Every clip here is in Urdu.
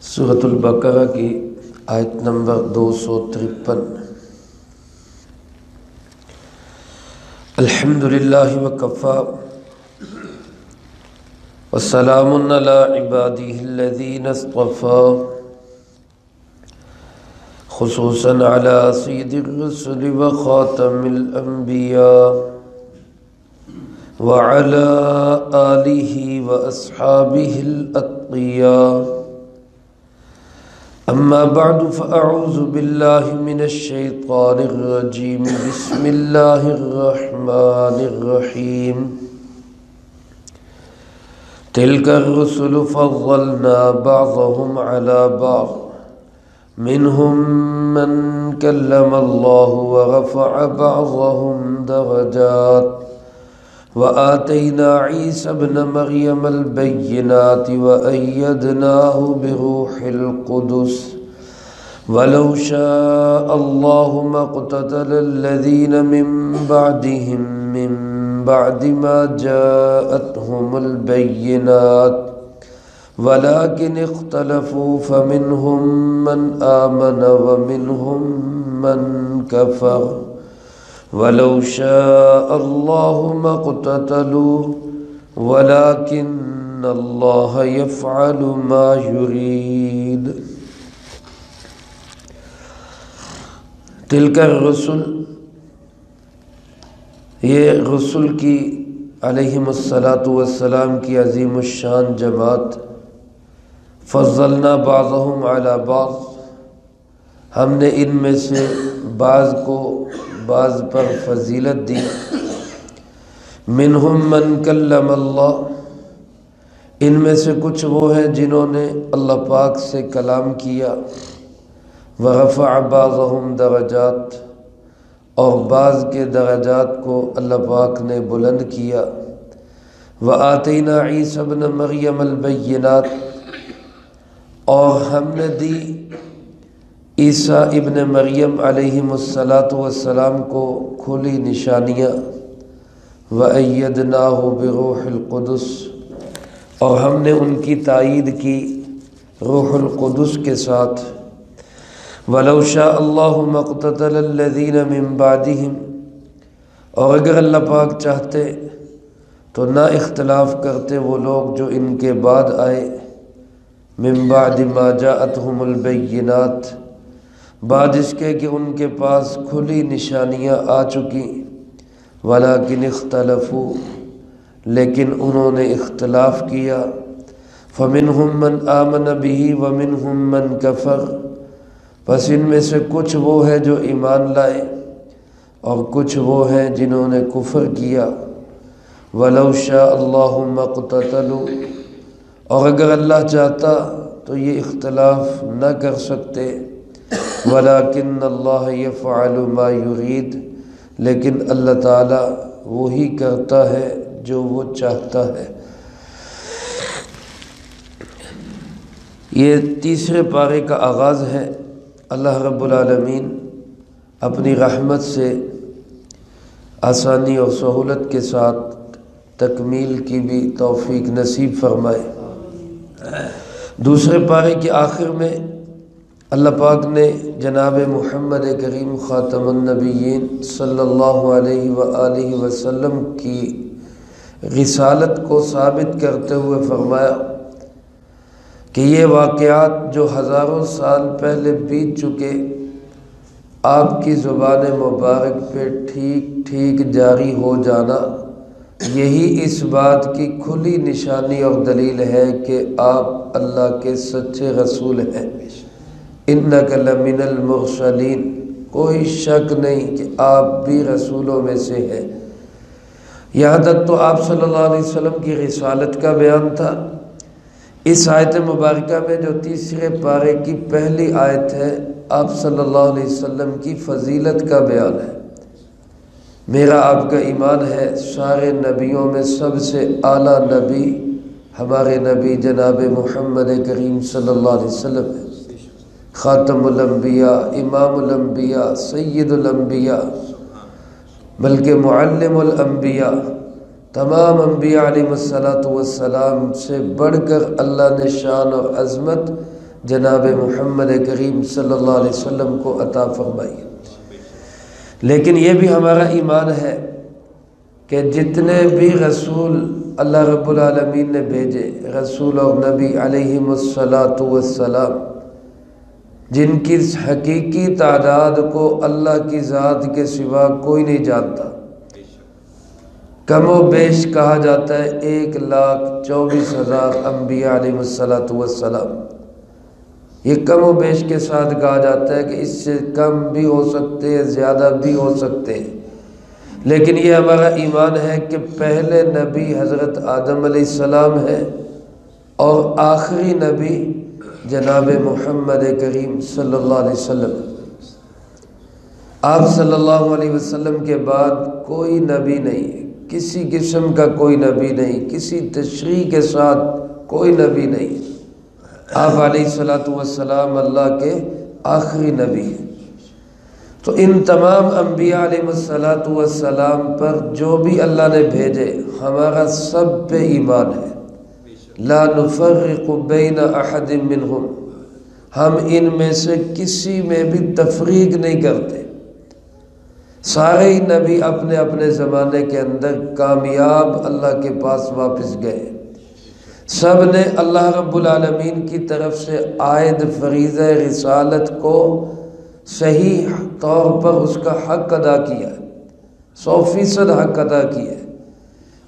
سورۃ البقرہ کی آیت نمبر 253۔ الحمدللہ وکفی وسلام علی عبادہ الذین اصطفی، خصوصا علی سید الرسل وخاتم الانبیاء وعلى آلہ واصحابہ الاتقیاء۔ اما بعد فاعوذ باللہ من الشیطان الرجیم، بسم اللہ الرحمن الرحیم۔ تلک الرسل فضلنا بعضهم على بعض، منهم من کلم اللہ ورفع بعضهم درجات، وآتينا عيسى ابن مريم البينات وأيدناه بروح القدس، ولو شاء الله ما اقتتل الذين من بعدهم من بعد ما جاءتهم البينات، ولكن اختلفوا فمنهم من آمن ومنهم من كفر، ولو شاء الله ما اقتتلوا ولكن الله يفعل ما يريد۔ تلک الرسل، یہ رسل کی علیہم الصلاۃ والسلام کی عظیم الشان جماعت، فضلنا بعضهم علی بعض، ہم نے ان میں سے بعض کو بعض پر فضیلت دی۔ منہم من کلم اللہ، ان میں سے کچھ وہ ہیں جنہوں نے اللہ پاک سے کلام کیا۔ ورفع بعضهم درجات، اور بعض کے درجات کو اللہ پاک نے بلند کیا۔ وآتینا عیسی ابن مریم البینات، اور ہم نے دی عیسیٰ ابن مریم علیہم السلام کو کھلی نشانیاں۔ وَأَيَّدْنَاهُ بِرُوحِ الْقُدُسِ، اور ہم نے ان کی تائید کی روح القدس کے ساتھ۔ وَلَوْ شَاءَ اللَّهُ مَا اقْتَتَلَ الَّذِينَ مِن بَعْدِهِمْ، اور اگر اللہ پاک چاہتے تو نہ اختلاف کرتے وہ لوگ جو ان کے بعد آئے۔ من بعد ما جاءتهم البینات، بعد اس کے کہ ان کے پاس کھلی نشانیاں آ چکی۔ ولیکن اختلفوا، لیکن انہوں نے اختلاف کیا۔ فمنہم من آمن به ومنہم من کفر، پس ان میں سے کچھ وہ ہیں جو ایمان لائے اور کچھ وہ ہیں جنہوں نے کفر کیا۔ ولو شاء اللہ ما اقتتلوا، اور اگر اللہ چاہتا تو یہ اختلاف نہ کر سکتے۔ ولیکن اللہ یفعل ما یرید، لیکن اللہ تعالی وہی کرتا ہے جو وہ چاہتا ہے۔ یہ تیسرے پارے کا آغاز ہے۔ اللہ رب العالمین اپنی رحمت سے آسانی اور سہولت کے ساتھ تکمیل کی بھی توفیق نصیب فرمائے۔ دوسرے پارے کے آخر میں اللہ پاک نے جناب محمد کریم خاتم النبیین صلی اللہ علیہ وآلہ وسلم کی رسالت کو ثابت کرتے ہوئے فرمایا کہ یہ واقعات جو ہزاروں سال پہلے بیت چکے، آپ کی زبان مبارک پہ ٹھیک ٹھیک جاری ہو جانا، یہی اس بات کی کھلی نشانی اور دلیل ہے کہ آپ اللہ کے سچے رسول ہیں۔ انک لمن المرسلین، کوئی شک نہیں کہ آپ بھی رسولوں میں سے ہیں۔ یہاں تک تو آپ صلی اللہ علیہ وسلم کی رسالت کا بیان تھا۔ اس آیت مبارکہ میں جو تیسرے پارے کی پہلی آیت ہے، آپ صلی اللہ علیہ وسلم کی فضیلت کا بیان ہے۔ میرا آپ کا ایمان ہے سارے نبیوں میں سب سے اعلیٰ نبی ہمارے نبی جناب محمد کریم صلی اللہ علیہ وسلم ہے۔ خاتم الانبیاء، امام الانبیاء، سید الانبیاء، بلکہ معلم الانبیاء، تمام انبیاء علیہ الصلوۃ والسلام سے بڑھ کر اللہ نے شان اور عظمت جناب محمد کریم صلی اللہ علیہ وسلم کو عطا فرمائی۔ لیکن یہ بھی ہمارا ایمان ہے کہ جتنے بھی رسول اللہ رب العالمین نے بھیجے، رسول اور نبی علیہم الصلاۃ والسلام، جن کی حقیقی تعداد کو اللہ کی ذات کے سوا کوئی نہیں جانتا، کم و بیش کہا جاتا ہے 1,24,000 انبیاء علیہم الصلاۃ والسلام۔ یہ کم و بیش کے ساتھ کہا جاتا ہے کہ اس سے کم بھی ہو سکتے ہیں، زیادہ بھی ہو سکتے ہیں، لیکن یہ ہمارا ایمان ہے کہ پہلے نبی حضرت آدم علیہ السلام ہے اور آخری نبی جناب محمد کریم صلی اللہ علیہ وسلم۔ آپ صلی اللہ علیہ وسلم کے بعد کوئی نبی نہیں، کسی قسم کا کوئی نبی نہیں، کسی تشریح کے ساتھ کوئی نبی نہیں۔ آپ علیہ الصلوۃ والسلام اللہ کے آخری نبی ہیں۔ تو ان تمام انبیاء علیہ الصلوۃ والسلام پر جو بھی اللہ نے بھیجے ہمارا سب پہ ایمان ہے۔ لا نفرق بین احد منہم، ہم ان میں سے کسی میں بھی تفریق نہیں کرتے۔ سارے ہی نبی اپنے اپنے زمانے کے اندر کامیاب اللہ کے پاس واپس گئے، سب نے اللہ رب العالمین کی طرف سے عائد فریضہ رسالت کو صحیح طور پر اس کا حق ادا کیا، 100% حق ادا کیا،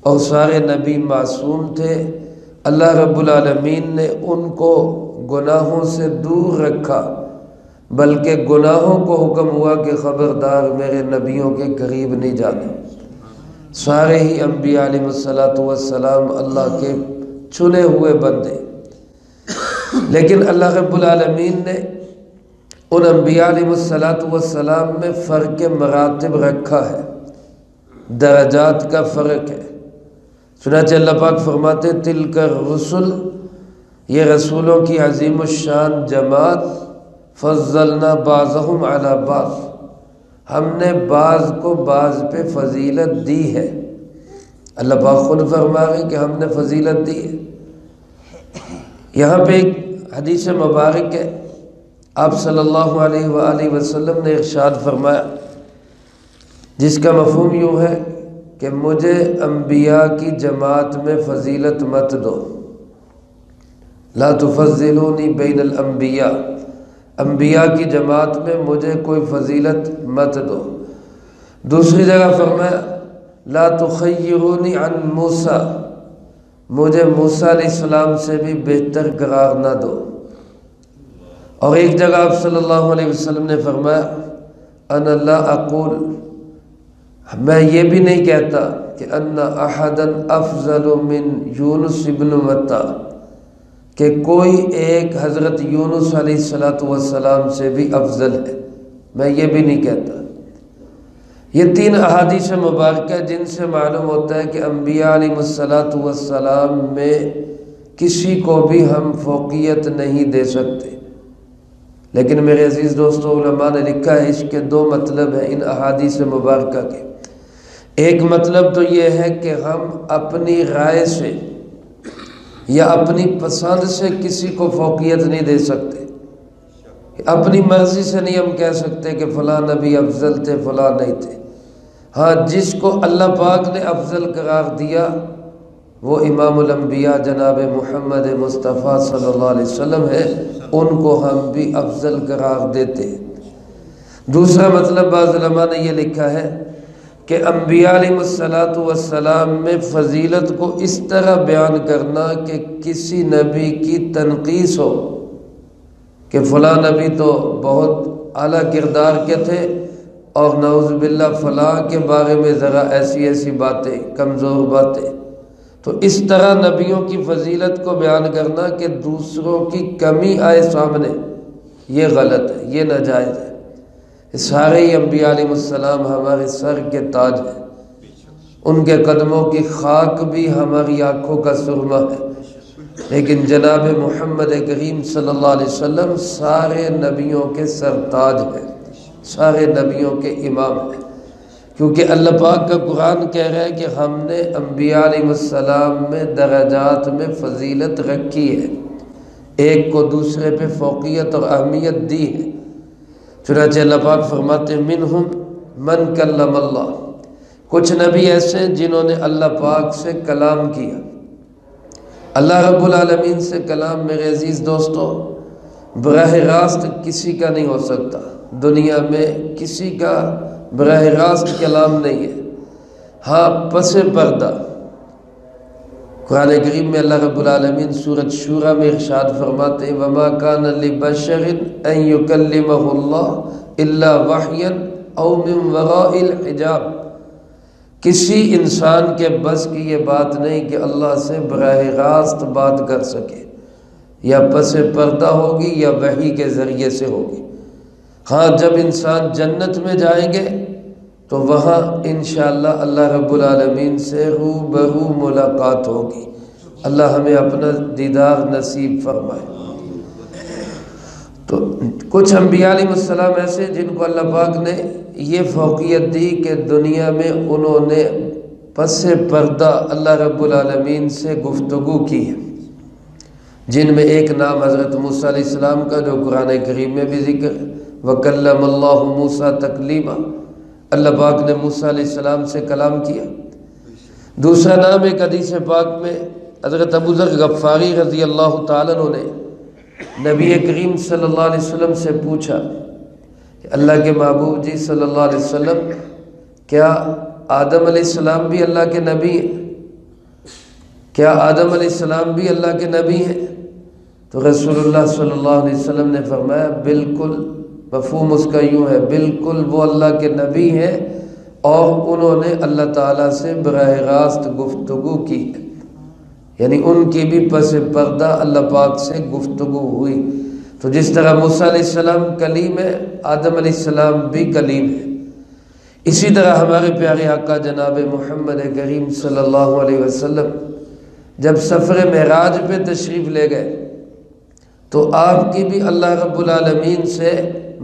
اور سارے نبی معصوم تھے۔ اللہ رب العالمین نے ان کو گناہوں سے دور رکھا، بلکہ گناہوں کو حکم ہوا کہ خبردار میرے نبیوں کے قریب نہیں جانا۔ سارے ہی انبیاء علیہ الصلوۃ والسلام اللہ کے چنے ہوئے بندے، لیکن اللہ رب العالمین نے ان انبیاء علیہ الصلوۃ والسلام میں فرق مراتب رکھا ہے، درجات کا فرق ہے۔ چنانچہ اللہ پاک فرماتے تلک الرسل، یہ رسولوں کی عظیم الشان جماعت، فضلنا بعضهم علی بعض، ہم نے بعض کو بعض پہ فضیلت دی ہے۔ اللہ پاک خود فرما رہے کہ ہم نے فضیلت دی ہے۔ یہاں پہ ایک حدیث مبارک ہے، آپ صلی اللہ علیہ وآلہ وسلم نے ارشاد فرمایا، جس کا مفہوم یوں ہے کہ مجھے انبیاء کی جماعت میں فضیلت مت دو، لا تفضلونی بین الانبیاء، انبیاء کی جماعت میں مجھے کوئی فضیلت مت دو۔ دوسری جگہ فرمایا لا تخیرونی عن موسیٰ، مجھے موسیٰ علیہ السلام سے بھی بہتر قرار نہ دو۔ اور ایک جگہ آپ صلی اللہ علیہ وسلم نے فرمایا انا لا اقول، میں یہ بھی نہیں کہتا کہ ان احدا افضل من یونس ابن متی، کہ کوئی ایک حضرت یونس علیہ السلام سے بھی افضل ہے، میں یہ بھی نہیں کہتا۔ یہ 3 احادیث مبارکہ جن سے معلوم ہوتا ہے کہ انبیاء علیہ السلام میں کسی کو بھی ہم فوقیت نہیں دے سکتے۔ لیکن میرے عزیز دوستو، علماء نے لکھا ہے اس کے 2 مطلب ہیں ان احادیث مبارکہ کے۔ ایک مطلب تو یہ ہے کہ ہم اپنی رائے سے یا اپنی پسند سے کسی کو فوقیت نہیں دے سکتے، اپنی مرضی سے نہیں ہم کہہ سکتے کہ فلاں نبی افضل تھے فلاں نہیں تھے۔ ہاں، جس کو اللہ پاک نے افضل قرار دیا وہ امام الانبیاء جناب محمد مصطفیٰ صلی اللہ علیہ وسلم ہے، ان کو ہم بھی افضل قرار دیتے ہیں۔ دوسرا مطلب بعض علماء نے یہ لکھا ہے کہ انبیاء علیہ السلام میں فضیلت کو اس طرح بیان کرنا کہ کسی نبی کی تنقیص ہو کہ فلاں نبی تو بہت اعلیٰ کردار کے تھے اور نعوذ باللہ فلاں کے بارے میں ذرا ایسی باتیں، کمزور باتیں، تو اس طرح نبیوں کی فضیلت کو بیان کرنا کہ دوسروں کی کمی آئے سامنے، یہ غلط ہے، یہ ناجائز ہے۔ سارے ہی انبیاء علیہ السلام ہمارے سر کے تاج ہیں، ان کے قدموں کی خاک بھی ہماری آنکھوں کا سرما ہے، لیکن جناب محمد کریم صلی اللہ علیہ وسلم سارے نبیوں کے سرتاج ہیں، سارے نبیوں کے امام ہیں، کیونکہ اللہ پاک کا قرآن کہہ رہا ہے کہ ہم نے انبیاء علیہ السلام میں درجات میں فضیلت رکھی ہے۔ ایک کو دوسرے پہ فوقیت اور اہمیت دی ہے۔ چنانچہ اللہ پاک فرماتے ہیں منہم من کلم اللہ، کچھ نبی ایسے ہیں جنہوں نے اللہ پاک سے کلام کیا۔ اللہ رب العالمین سے کلام میرے عزیز دوستو براہ راست کسی کا نہیں ہو سکتا، دنیا میں کسی کا براہ راست کلام نہیں ہے۔ ہاں پس پردہ قرآن کریم میں اللہ رب العالمین سورۃ شورى میں ارشاد فرماتے ہیں وَمَا كَانَ لِبَشَرٍ أَن يُكَلِّمَهُ اللَّهُ إِلَّا وَحْيًا أَوْ مِن وَرَاءِ الْحِجَابِ، کسی انسان کے بس کی یہ بات نہیں کہ اللہ سے براہ راست بات کر سکے، یا پس پردہ ہوگی یا وحی کے ذریعے سے ہوگی۔ ہاں جب انسان جنت میں جائیں گے تو وہاں انشاءاللہ اللہ رب العالمین سے روبرو ملاقات ہوگی۔ اللہ ہمیں اپنا دیدار نصیب فرمائے۔ تو کچھ انبیاء علیہ السلام ایسے جن کو اللہ پاک نے یہ فوقیت دی کہ دنیا میں انہوں نے پس پردہ اللہ رب العالمین سے گفتگو کی ہے، جن میں ایک نام حضرت موسیٰ علیہ السلام کا جو قرآن کریم میں بھی ذکر ہے وَكَلَّمَ اللَّهُ مُوسَىٰ تَكْلِيمًا، اللہ پاک نے موسیٰ علیہ السلام سے کلام کیا۔ دوسرا نام ایک حدیث پاک میں حضرت ابو ذر غفاری رضی اللہ تعالیٰ عنہ نے نبی کریم صلی اللہ علیہ وسلم سے پوچھا کہ اللہ کے محبوب جی صلی اللہ علیہ وسلم، کیا آدم علیہ السلام بھی اللہ کے نبی ہیں؟ کیا آدم علیہ السلام بھی اللہ کے نبی ہیں؟ تو رسول اللہ صلی اللہ علیہ وسلم نے فرمایا بالکل، مفہوم اس کا یوں ہے بالکل وہ اللہ کے نبی ہیں اور انہوں نے اللہ تعالیٰ سے براہ راست گفتگو کی ہے، یعنی ان کی بھی پس پردہ اللہ پاک سے گفتگو ہوئی۔ تو جس طرح موسیٰ علیہ السلام کلیم ہے، آدم علیہ السلام بھی کلیم ہے۔ اسی طرح ہمارے پیارے آقا جناب محمد کریم صلی اللہ علیہ وسلم جب سفر معراج پہ تشریف لے گئے تو آپ کی بھی اللہ رب العالمین سے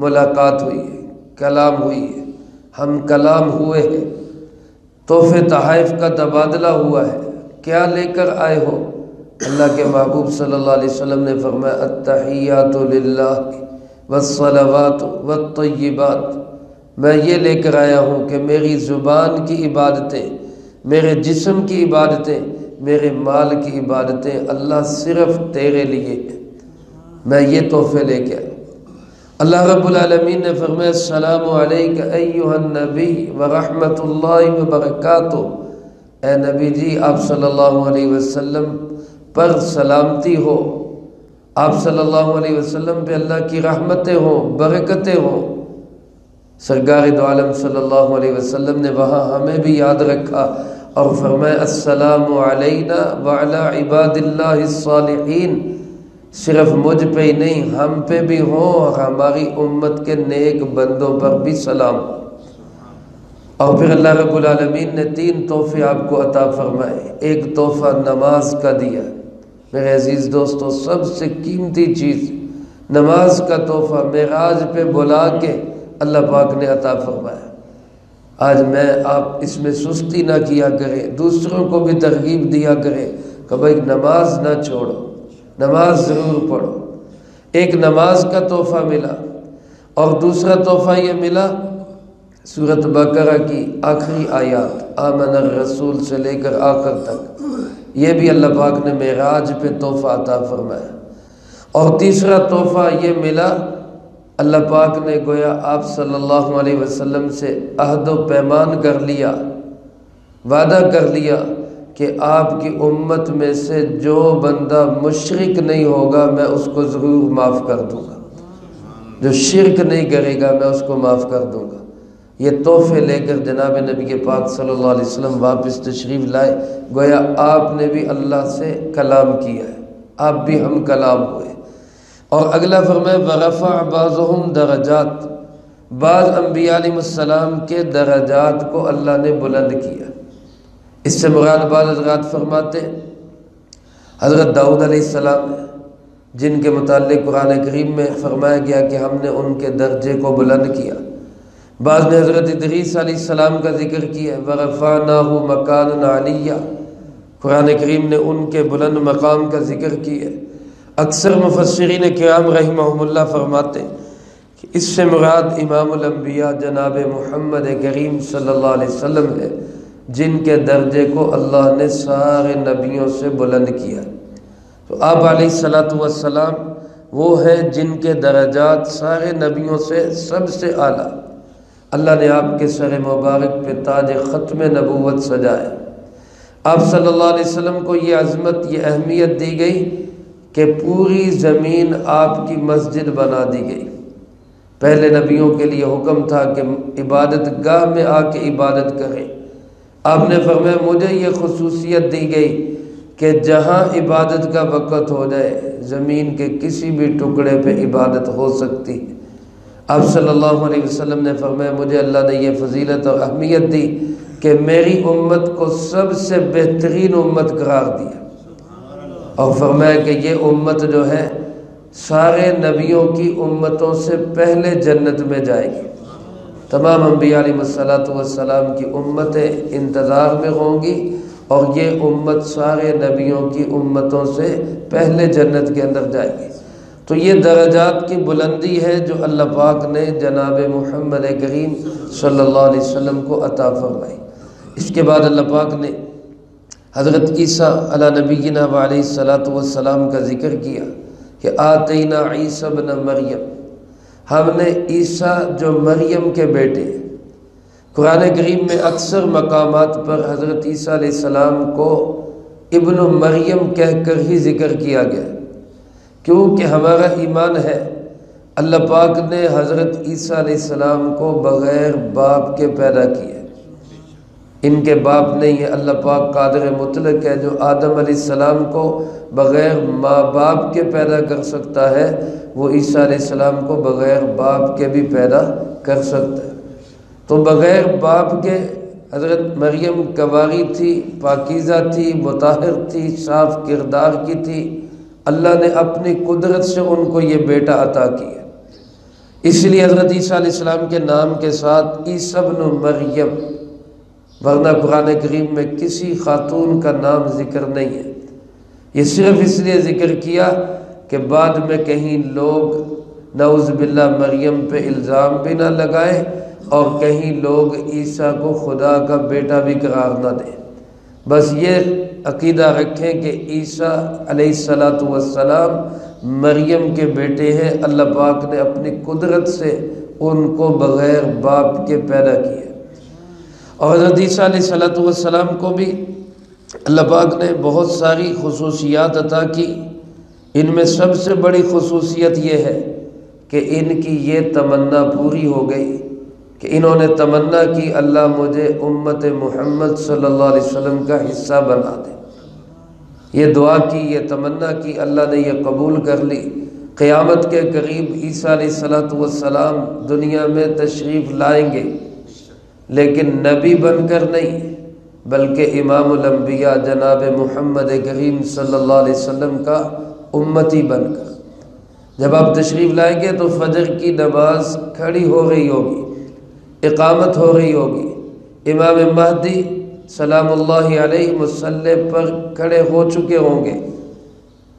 ملاقات ہوئی ہے، کلام ہوئی ہے، ہم کلام ہوئے ہیں، تحفے تحائف کا تبادلہ ہوا ہے۔ کیا لے کر آئے ہو؟ اللہ کے محبوب صلی اللہ علیہ وسلم نے فرمایا التحیات للہ والصلوات والطیبات، میں یہ لے کر آیا ہوں کہ میری زبان کی عبادتیں، میرے جسم کی عبادتیں، میرے مال کی عبادتیں اللہ صرف تیرے لیے ہیں، میں یہ تحفے لے کے آیا۔ اللہ رب العالمین نے فرمایا السلام علیک ایھا النبی ورحمۃ اللہ وبرکاتہ، اے نبی جی آپ صلی اللہ علیہ وسلم پر سلامتی ہو، آپ صلی اللہ علیہ وسلم پہ اللہ کی رحمتیں ہوں، برکتیں ہوں۔ سرکار دو عالم صلی اللہ علیہ وسلم نے وہاں ہمیں بھی یاد رکھا اور فرمایا السلام علینا وعلی عباد اللہ الصالحین، صرف مجھ پہ ہی نہیں ہم پہ بھی ہوں اور ہماری امت کے نیک بندوں پر بھی سلام۔ اور پھر اللہ رب العالمین نے 3 تحفے آپ کو عطا فرمائے۔ ایک تحفہ نماز کا دیا، میرے عزیز دوستو سب سے قیمتی چیز نماز کا تحفہ معراج پہ بلا کے اللہ پاک نے عطا فرمایا۔ آج میں آپ اس میں سستی نہ کیا کریں، دوسروں کو بھی ترغیب دیا کریں کہ بھائی نماز نہ چھوڑو، نماز ضرور پڑھو۔ ایک نماز کا تحفہ ملا اور دوسرا تحفہ یہ ملا سورۃ بقرہ کی آخری آیات آمن الرسول سے لے کر آخر تک، یہ بھی اللہ پاک نے معراج پہ تحفہ عطا فرمایا۔ اور تیسرا تحفہ یہ ملا، اللہ پاک نے گویا آپ صلی اللہ علیہ وسلم سے عہد و پیمان کر لیا، وعدہ کر لیا کہ آپ کی امت میں سے جو بندہ مشرک نہیں ہوگا میں اس کو ضرور معاف کر دوں گا، جو شرک نہیں کرے گا میں اس کو معاف کر دوں گا۔ یہ تحفے لے کر جناب نبی پاک صلی اللہ علیہ وسلم واپس تشریف لائے، گویا آپ نے بھی اللہ سے کلام کیا ہے، آپ بھی ہم کلام ہوئے۔ اور اگلا فرمائے وَرَفَعَ بَعْضُهُمْ درجات، بعض انبیاء علیہ السلام کے درجات کو اللہ نے بلند کیا۔ اس سے مراد بعض حضرات فرماتے حضرت داؤد علیہ السلام جن کے متعلق قرآن کریم میں فرمایا گیا کہ ہم نے ان کے درجے کو بلند کیا۔ بعض نے حضرت ادریس علیہ السلام کا ذکر کیا وَرَفَعْنَاهُ مَكَانًا عَلِيًّا، قرآن کریم نے ان کے بلند مقام کا ذکر کیا۔ اکثر مفسرین کرام رحمہم اللہ فرماتے ہیں کہ اس سے مراد امام الانبیاء جناب محمد کریم صلی اللہ علیہ وسلم ہے، جن کے درجے کو اللہ نے سارے نبیوں سے بلند کیا۔ تو آپ علیہ الصلوۃ والسلام وہ ہیں جن کے درجات سارے نبیوں سے سب سے اعلیٰ۔ اللہ نے آپ کے سر مبارک پہ تاج ختم نبوت سجایا۔ آپ صلی اللہ علیہ وسلم کو یہ عظمت، یہ اہمیت دی گئی کہ پوری زمین آپ کی مسجد بنا دی گئی۔ پہلے نبیوں کے لیے حکم تھا کہ عبادت گاہ میں آ کے عبادت کریں۔ آپ نے فرمایا مجھے یہ خصوصیت دی گئی کہ جہاں عبادت کا وقت ہو جائے زمین کے کسی بھی ٹکڑے پہ عبادت ہو سکتی ہے۔ آپ صلی اللہ علیہ وسلم نے فرمایا مجھے اللہ نے یہ فضیلت اور اہمیت دی کہ میری امت کو سب سے بہترین امت قرار دیا، اور فرمایا کہ یہ امت جو ہے سارے نبیوں کی امتوں سے پہلے جنت میں جائے گی۔ تمام انبیاء علیہ السلام کی امتیں انتظار میں ہوں گی، اور یہ امت سارے نبیوں کی امتوں سے پہلے جنت کے اندر جائے گی۔ تو یہ درجات کی بلندی ہے جو اللہ پاک نے جناب محمد کریم صلی اللہ علیہ وسلم کو عطا فرمائی۔ اس کے بعد اللہ پاک نے حضرت عیسیٰ علی نبینا علیہ الصلوۃ والسلام کا ذکر کیا کہ آتینا عیسیٰ ابن مریم، ہم نے عیسیٰ جو مریم کے بیٹے۔ قرآن کریم میں اکثر مقامات پر حضرت عیسیٰ علیہ السلام کو ابن مریم کہہ کر ہی ذکر کیا گیا، کیونکہ ہمارا ایمان ہے اللہ پاک نے حضرت عیسیٰ علیہ السلام کو بغیر باپ کے پیدا کیا۔ ان کے باپ نہیں ہے، اللہ پاک قادر مطلق ہے جو آدم علیہ السلام کو بغیر ماں باپ کے پیدا کر سکتا ہے، وہ عیسیٰ علیہ السلام کو بغیر باپ کے بھی پیدا کر سکتا ہے۔ تو بغیر باپ کے حضرت مریم کنواری تھی، پاکیزہ تھی، مطہر تھی، صاف کردار کی تھی۔ اللہ نے اپنی قدرت سے ان کو یہ بیٹا عطا کیا، اس لیے حضرت عیسیٰ علیہ السلام کے نام کے ساتھ عیسیٰ ابن مریم، ورنہ قرآن کریم میں کسی خاتون کا نام ذکر نہیں ہے۔ یہ صرف اس لیے ذکر کیا کہ بعد میں کہیں لوگ نعوذ باللہ مریم پہ الزام بھی نہ لگائے، اور کہیں لوگ عیسیٰ کو خدا کا بیٹا بھی قرار نہ دیں۔ بس یہ عقیدہ رکھیں کہ عیسیٰ علیہ السلام مریم کے بیٹے ہیں، اللہ پاک نے اپنی قدرت سے ان کو بغیر باپ کے پیدا کیا۔ اور حضرت عیسیٰ علیہ السلام کو بھی اللہ پاک نے بہت ساری خصوصیات عطا کی۔ ان میں سب سے بڑی خصوصیت یہ ہے کہ ان کی یہ تمنا پوری ہو گئی کہ انہوں نے تمنا کی اللہ مجھے امت محمد صلی اللہ علیہ وسلم کا حصہ بنا دے۔ یہ دعا کی، یہ تمنا کی، اللہ نے یہ قبول کر لی۔ قیامت کے قریب عیسیٰ علیہ السلام دنیا میں تشریف لائیں گے، لیکن نبی بن کر نہیں، بلکہ امام الانبیاء جناب محمد کریم صلی اللہ علیہ وسلم کا امتی بن کر۔ جب آپ تشریف لائیں گے تو فجر کی نماز کھڑی ہو رہی ہوگی، اقامت ہو رہی ہوگی، امام مہدی سلام اللہ علیہ مصلی پر کھڑے ہو چکے ہوں گے۔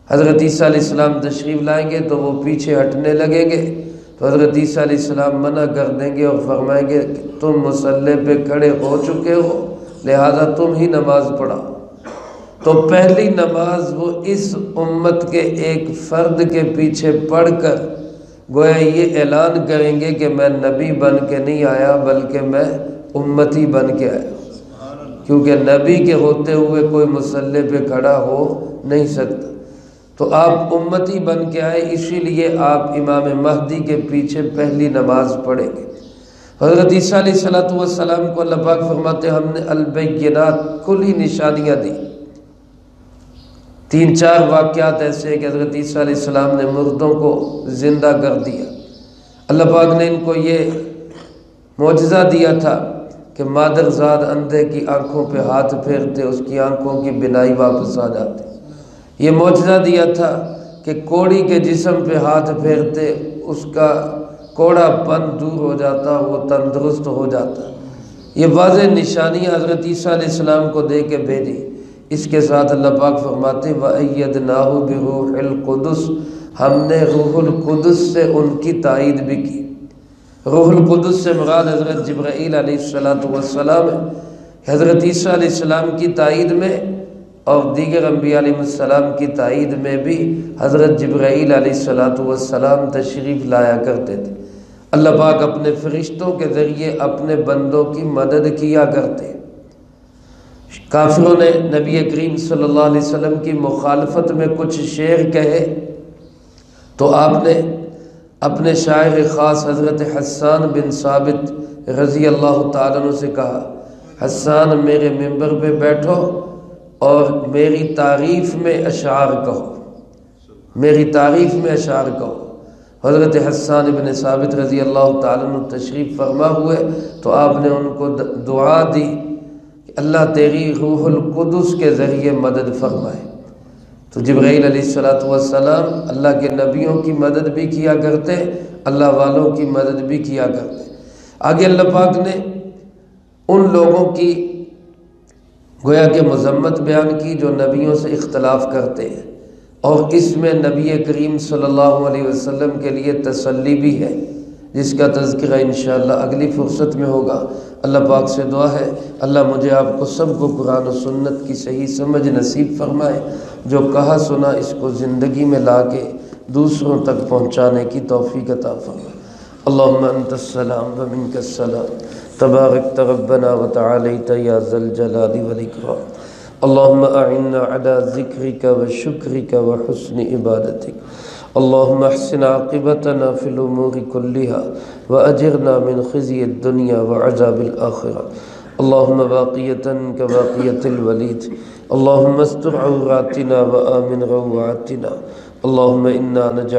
حضرت عیسیٰ علیہ السلام تشریف لائیں گے تو وہ پیچھے ہٹنے لگیں گے، تو حضرت عیسیٰ علیہ السلام منع کر دیں گے اور فرمائیں گے کہ تم مصلی پہ کھڑے ہو چکے ہو، لہذا تم ہی نماز پڑھاؤ۔ تو پہلی نماز وہ اس امت کے ایک فرد کے پیچھے پڑھ کر گویا یہ اعلان کریں گے کہ میں نبی بن کے نہیں آیا بلکہ میں امتی بن کے آیا، کیونکہ نبی کے ہوتے ہوئے کوئی مصلی پہ کھڑا ہو نہیں سکتا۔ تو آپ امتی بن کے آئے، اسی لیے آپ امام مہدی کے پیچھے پہلی نماز پڑھیں گے۔ حضرت عیسیٰ علیہ السلام کو اللہ پاک فرماتے ہم نے البینات کھلی نشانیاں دی۔ 3-4 واقعات ایسے ہیں کہ حضرت عیسیٰ علیہ السلام نے مردوں کو زندہ کر دیا۔ اللہ پاک نے ان کو یہ معجزہ دیا تھا کہ مادرزاد اندھے کی آنکھوں پہ ہاتھ پھیرتے، اس کی آنکھوں کی بینائی واپس آ جاتی۔ یہ معجزہ دیا تھا کہ کوڑی کے جسم پہ ہاتھ پھیرتے، اس کا کوڑا پن دور ہو جاتا، وہ تندرست ہو جاتا۔ یہ واضح نشانیاں حضرت عیسیٰ علیہ السلام کو دے کے بھیجی۔ اس کے ساتھ اللہ پاک فرماتے وَأَيَّدْنَاهُ بِرُوحِ الْقُدُسِ، ہم نے روح القدس سے ان کی تائید بھی کی۔ روح القدس سے مراد حضرت جبرائیل علیہ السلام ہے۔ حضرت عیسیٰ علیہ السلام کی تائید میں اور دیگر انبیاء علیہ السلام کی تائید میں بھی حضرت جبرائیل علیہ السلام تشریف لایا کرتے تھے۔ اللہ پاک اپنے فرشتوں کے ذریعے اپنے بندوں کی مدد کیا کرتے۔ کافروں نے نبی کریم صلی اللہ علیہ وسلم کی مخالفت میں کچھ شعر کہے تو آپ نے اپنے شاعر خاص حضرت حسان بن ثابت رضی اللہ تعالیٰ عنہ سے کہا، حسان میرے ممبر پہ بیٹھو اور میری تعریف میں اشعار کہو، میری تعریف میں اشعار کہو۔ حضرت حسان بن ثابت رضی اللہ تعالیٰ عنہ تشریف فرما ہوئے تو آپ نے ان کو دعا دی کہ اللہ تیری روح القدس کے ذریعے مدد فرمائے۔ تو جبرائیل علیہ السلام اللہ کے نبیوں کی مدد بھی کیا کرتے، اللہ والوں کی مدد بھی کیا کرتے۔ آگے اللہ پاک نے ان لوگوں کی گویا کہ مذمت بیان کی جو نبیوں سے اختلاف کرتے ہیں، اور اس میں نبی کریم صلی اللہ علیہ وسلم کے لیے تسلی بھی ہے، جس کا تذکرہ انشاءاللہ اگلی فرصت میں ہوگا۔ اللہ پاک سے دعا ہے اللہ مجھے آپ کو سب کو قرآن و سنت کی صحیح سمجھ نصیب فرمائے، جو کہا سنا اس کو زندگی میں لا کے دوسروں تک پہنچانے کی توفیق عطا فرمائے۔ اللہم انت السلام و منک السلام، تبارکت ربنا و تعالیت یا ذا الجلال والاکرام۔ اللہم اعنا علی ذکرک و شکرک و حسن عبادتک۔ اللہم احسن عاقبتنا فی الامور کلہا واجرنا من خزی الدنیا وعذاب الآخرہ۔ اللہم باقیتا کباقیت الولید، اللہم استر عوراتنا وآمن روعاتنا، اللہم انا نجعل